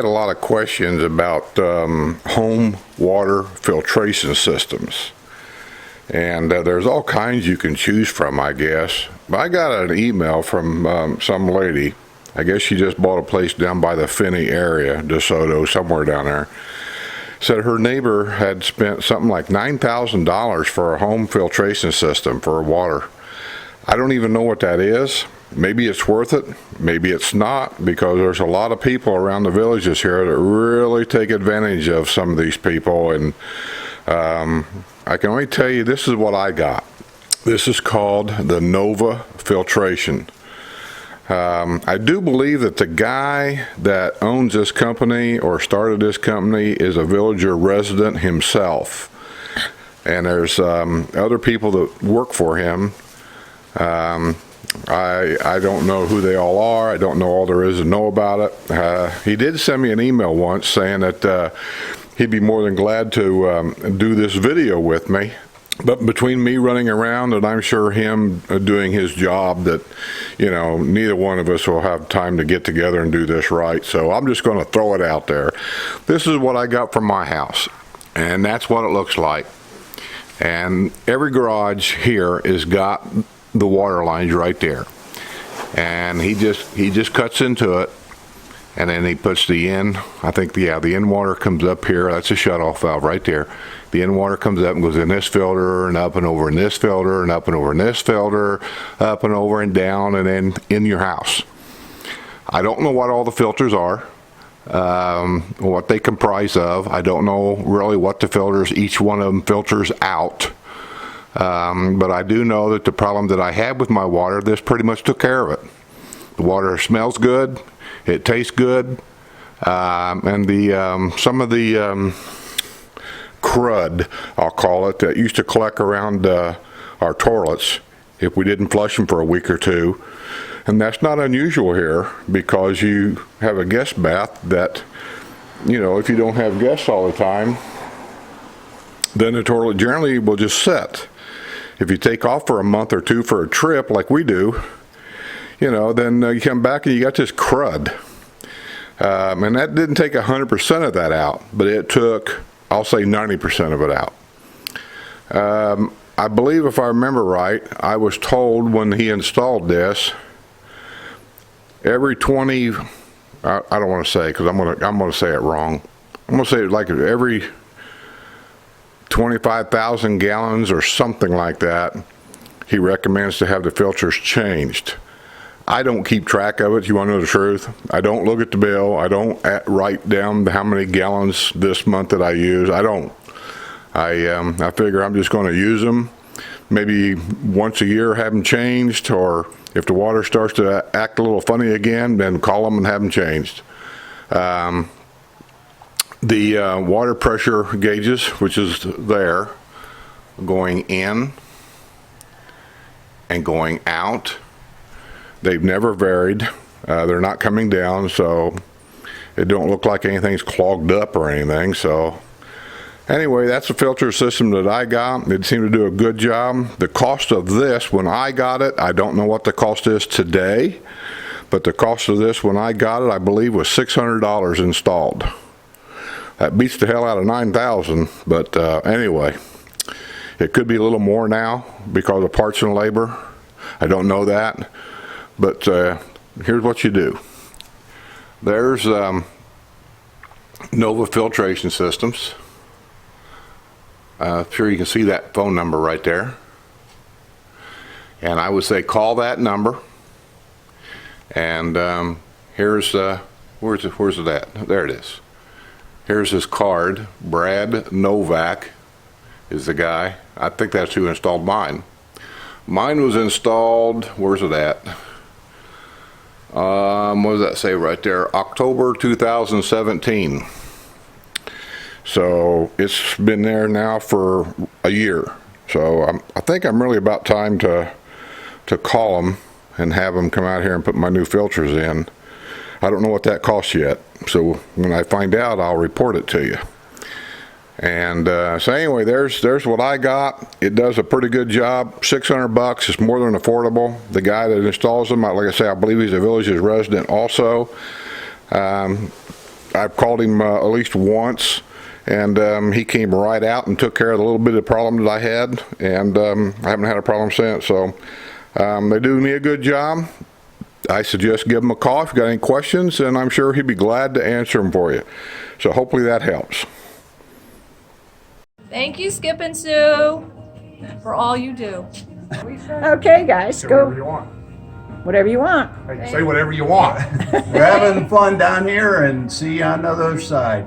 had a lot of questions about home water filtration systems. And there's all kinds you can choose from, I guess. But I got an email from some lady. I guess she just bought a place down by the Finney area, DeSoto, somewhere down there. Said her neighbor had spent something like $9,000 for a home filtration system for water. I don't even know what that is. Maybe it's worth it, maybe it's not, because there's a lot of people around the villages here that really take advantage of some of these people. And I can only tell you, this is what I got. This is called the Nova Filtration. I do believe that the guy that owns this company or started this company is a villager resident himself. And there's other people that work for him. I don't know who they all are. I don't know all there is to know about it. He did send me an email once saying that he'd be more than glad to do this video with me. But between me running around and I'm sure him doing his job, that, you know, neither one of us will have time to get together and do this right. So I'm just going to throw it out there. This is what I got from my house, and that's what it looks like. And every garage here has got the water lines right there. And he just cuts into it, and then he puts the in. I think the in water comes up here. That's a shutoff valve right there. The in water comes up and goes in this filter and up and over in this filter and up and over in this filter, up and over and down, and then in your house. I don't know what all the filters are, what they comprise of. I don't know really what the filters, each one of them filters out. But I do know that the problem that I had with my water, this pretty much took care of it. The water smells good, it tastes good, and some of the crud, I'll call it, that used to collect around our toilets if we didn't flush them for a week or two. And that's not unusual here, because you have a guest bath that, you know, if you don't have guests all the time, then the toilet generally will just sit. If you take off for a month or two for a trip like we do, you know, then you come back and you got this crud. And that didn't take 100% of that out, but it took, I'll say, 90% of it out. I believe, if I remember right, I was told when he installed this, every 20, I don't want to say, because I'm gonna say it wrong. I'm gonna say it like every 25,000 gallons or something like that, he recommends to have the filters changed. I don't keep track of it. You want to know the truth? I don't look at the bill. I don't write down how many gallons this month that I use. I don't. I figure I'm just going to use them. Maybe once a year have them changed, or if the water starts to act a little funny again, then call them and have them changed. The water pressure gauges, which is there, going in and going out, they've never varied. They're not coming down, so it don't look like anything's clogged up or anything. So anyway, that's the filter system that I got. It seemed to do a good job. The cost of this, when I got it, I don't know what the cost is today, but the cost of this when I got it, I believe, was $600 installed. That beats the hell out of $9,000, but anyway, it could be a little more now because of parts and labor. I don't know that, but here's what you do. There's Nova Filtration Systems. I'm sure you can see that phone number right there. And I would say call that number. And here's, where's it at? There it is. Here's his card. Brad Novak is the guy. I think that's who installed mine. Mine was installed, where's it at? What does that say right there? October 2017. So it's been there now for a year. So I think I'm really about time to call them and have them come out here and put my new filters in. I don't know what that costs yet, so when I find out, I'll report it to you. And so anyway, there's what I got. It does a pretty good job. $600 is more than affordable. The guy that installs them, like I say, I believe he's a village's resident also. I've called him at least once, and he came right out and took care of the little bit of problem that I had, and I haven't had a problem since. So they do me a good job. I suggest give him a call if you got any questions, and I'm sure he'd be glad to answer them for you. So hopefully that helps. Thank you, Skip and Sue, for all you do. Okay, guys, go Whatever you want. whatever you want. Hey, say whatever you want. We're having fun down here, and see you on the other side.